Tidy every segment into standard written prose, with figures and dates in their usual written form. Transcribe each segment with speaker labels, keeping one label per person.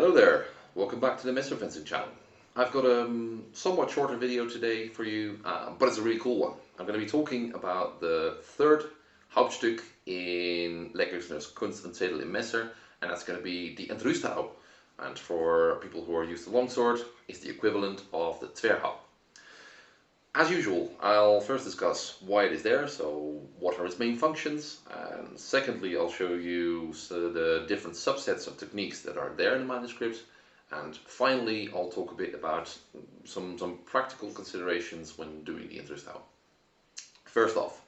Speaker 1: Hello there, welcome back to the Mr. Fencing channel. I've got a somewhat shorter video today for you, but it's a really cool one. I'm going to be talking about the third Hauptstück in Lecküchner's Kunst und Zedel im Messer, and that's going to be the Entrüsthau. And for people who are used to longsword, it's the equivalent of the Zwerchhau. As usual, I'll first discuss why it is there, so what are its main functions, and secondly I'll show you the different subsets of techniques that are there in the manuscript, and finally I'll talk a bit about some practical considerations when doing the Entrüsthau. First off,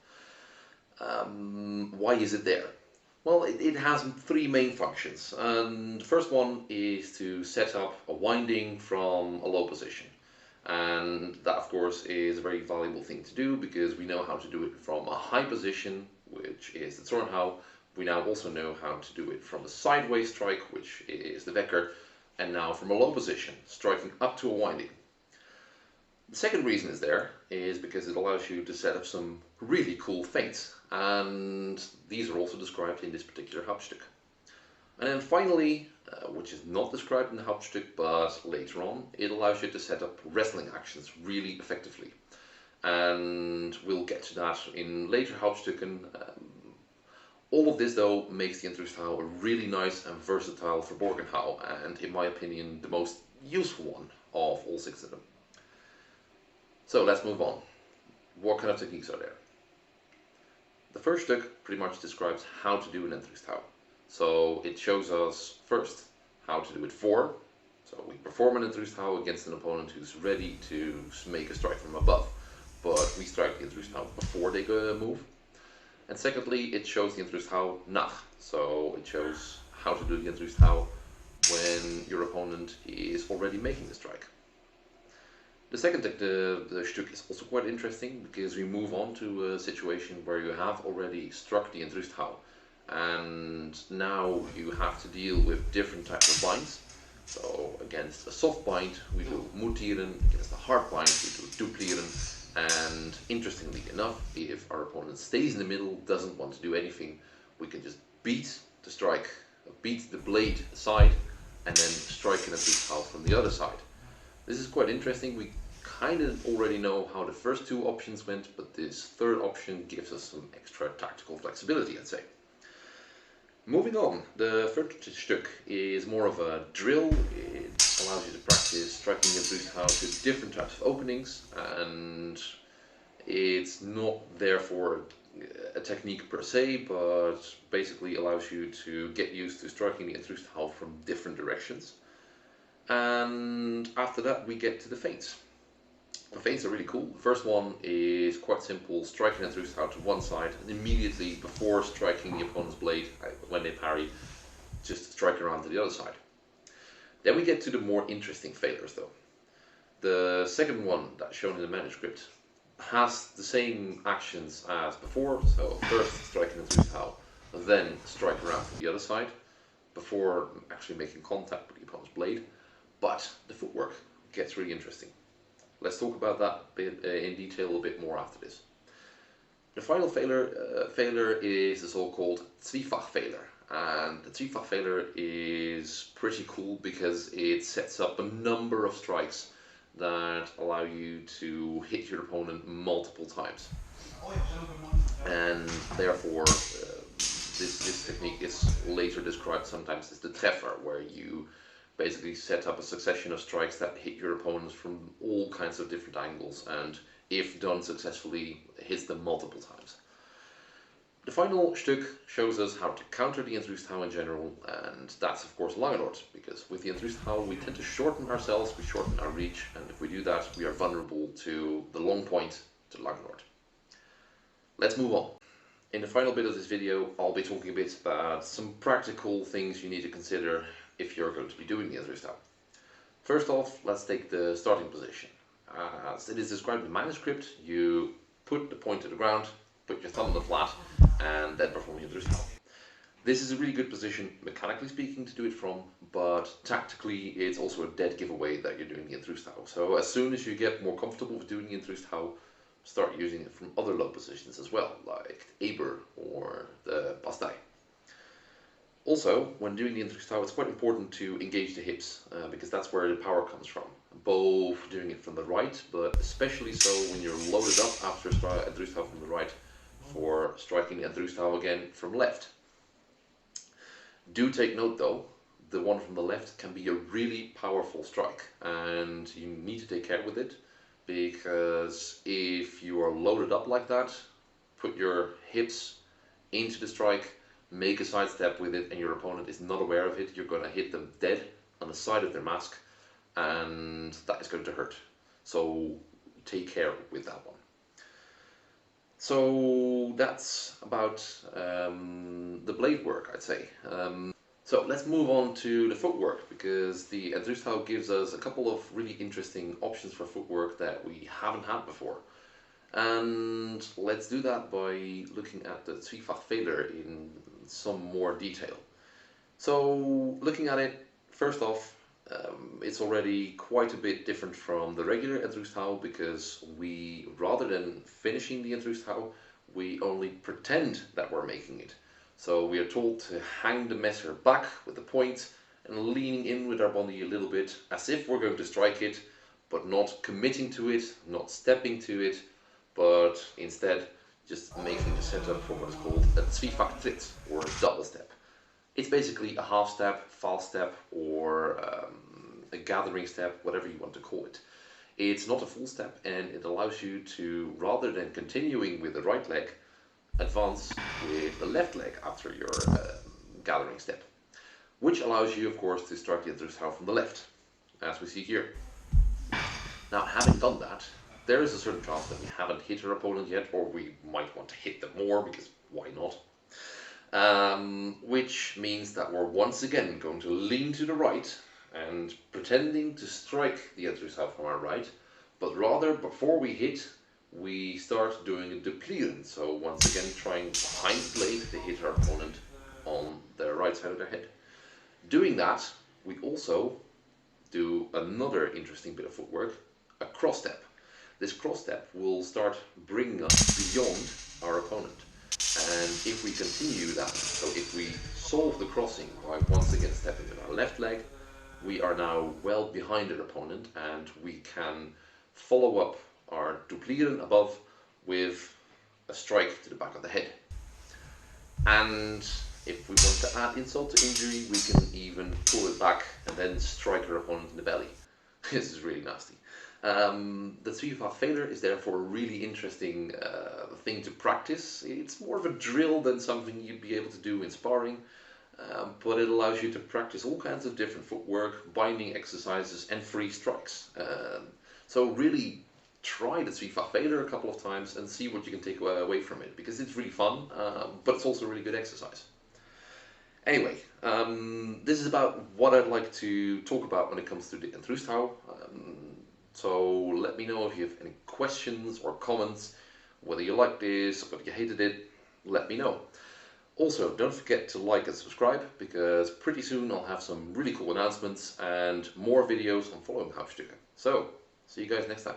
Speaker 1: why is it there? Well, it has three main functions, and the first one is to set up a winding from a low position. And that of course is a very valuable thing to do because we know how to do it from a high position, which is the Zornhau. We now also know how to do it from a sideways strike, which is the Wecker, and now from a low position, striking up to a winding. The second reason it's there is because it allows you to set up some really cool feints, and these are also described in this particular Hauptstück. And then finally, which is not described in the Hauptstück, but later on, it allows you to set up wrestling actions really effectively. And we'll get to that in later Hauptstücken. All of this though makes the Entrüsthau a really nice and versatile Verporgen Hau, and in my opinion the most useful one of all six of them. So let's move on. What kind of techniques are there? The first Stück pretty much describes how to do an Entrüsthau. So it shows us first how to do it for. So we perform an Entrüsthau against an opponent who's ready to make a strike from above, but we strike the Entrüsthau before they move. And secondly, it shows the Entrüsthau nach. So it shows how to do the Entrüsthau when your opponent is already making the strike. The second the Stück is also quite interesting because we move on to a situation where you have already struck the Entrüsthau. And now you have to deal with different types of binds. So against a soft bind we do mutieren, against a hard bind we do duplieren, and interestingly enough, if our opponent stays in the middle, doesn't want to do anything, we can just beat the blade aside and then strike an Entrüsthau from the other side. This is quite interesting. We kind of already know how the first two options went, but this third option gives us some extra tactical flexibility, I'd say. Moving on, the third Stück is more of a drill. It allows you to practice striking the Entrüsthau to different types of openings, and it's not there for a technique per se, but basically allows you to get used to striking the Entrüsthau from different directions. And after that we get to the feints. The feints are really cool. The first one is quite simple, striking an Entrüsthau to one side and immediately before striking the opponent's blade, when they parry, just strike around to the other side. Then we get to the more interesting failures though. The second one that's shown in the manuscript has the same actions as before, so first strike an Entrüsthau, then strike around to the other side before actually making contact with the opponent's blade, but the footwork gets really interesting. Let's talk about that in detail a bit more after this. The final failure is the so-called Zwiefach failure, and the Zwiefach failure is pretty cool because it sets up a number of strikes that allow you to hit your opponent multiple times. And therefore, this technique is later described sometimes as the Treffer, where you basically set up a succession of strikes that hit your opponents from all kinds of different angles, and if done successfully, hits them multiple times. The final Stück shows us how to counter the Entrüsthau in general, and that's of course Langenord, because with the Entrüsthau we tend to shorten ourselves, we shorten our reach, and if we do that we are vulnerable to the long point, to Langenord. Let's move on. In the final bit of this video I'll be talking a bit about some practical things you need to consider if you're going to be doing the Entrüsthau. First off, let's take the starting position. As it is described in the manuscript, you put the point to the ground, put your thumb on the flat, and then perform the Entrüsthau. This is a really good position, mechanically speaking, to do it from, but tactically it's also a dead giveaway that you're doing the Entrüsthau. So as soon as you get more comfortable with doing the Entrüsthau, start using it from other low positions as well, like the Aber or the Bastei. Also, when doing the Entrüsthau, it's quite important to engage the hips because that's where the power comes from. Both doing it from the right, but especially so when you're loaded up after Entrüsthau from the right for striking the Entrüsthau again from left. Do take note though, the one from the left can be a really powerful strike, and you need to take care with it, because if you are loaded up like that, put your hips into the strike, make a sidestep with it, and your opponent is not aware of it, you're going to hit them dead on the side of their mask, and that is going to hurt. So take care with that one. So that's about the blade work, I'd say. So let's move on to the footwork, because the Entrüsthau gives us a couple of really interesting options for footwork that we haven't had before. And let's do that by looking at the Zweifachfehler in some more detail. So looking at it, first off, it's already quite a bit different from the regular Entrüsthau, because we, rather than finishing the Entrüsthau, we only pretend that we're making it. So we are told to hang the messer back with the point and leaning in with our body a little bit, as if we're going to strike it, but not committing to it, not stepping to it, but instead just making the setup for what is called a Zweifachtritt, or a double step. It's basically a half step, false step, or a gathering step, whatever you want to call it. It's not a full step, and it allows you to, rather than continuing with the right leg, advance with the left leg after your gathering step, which allows you, of course, to strike the Entrüsthau from the left, as we see here. Now, having done that, there is a certain chance that we haven't hit our opponent yet, or we might want to hit them more, because why not? Which means that we're once again going to lean to the right and pretending to strike the Entrüsthau from our right, but rather, before we hit, we start doing a duplieren. So once again, trying behind the blade to hit our opponent on the right side of their head. Doing that, we also do another interesting bit of footwork, a cross step. This cross step will start bringing us beyond our opponent. And if we continue that, so if we solve the crossing by once again stepping with our left leg, we are now well behind our opponent, and we can follow up our duplieren above with a strike to the back of the head. And if we want to add insult to injury, we can even pull it back and then strike our opponent in the belly. This is really nasty. The Zweifachfehler is therefore a really interesting thing to practice. It's more of a drill than something you'd be able to do in sparring, but it allows you to practice all kinds of different footwork, binding exercises, and free strikes. So really try the Zweifachfehler a couple of times and see what you can take away from it, because it's really fun, but it's also really good exercise. Anyway, this is about what I'd like to talk about when it comes to the Entrüsthau. So let me know if you have any questions or comments, whether you liked this, whether you hated it, let me know. Also, don't forget to like and subscribe, because pretty soon I'll have some really cool announcements and more videos on following Hauptstück. So, see you guys next time.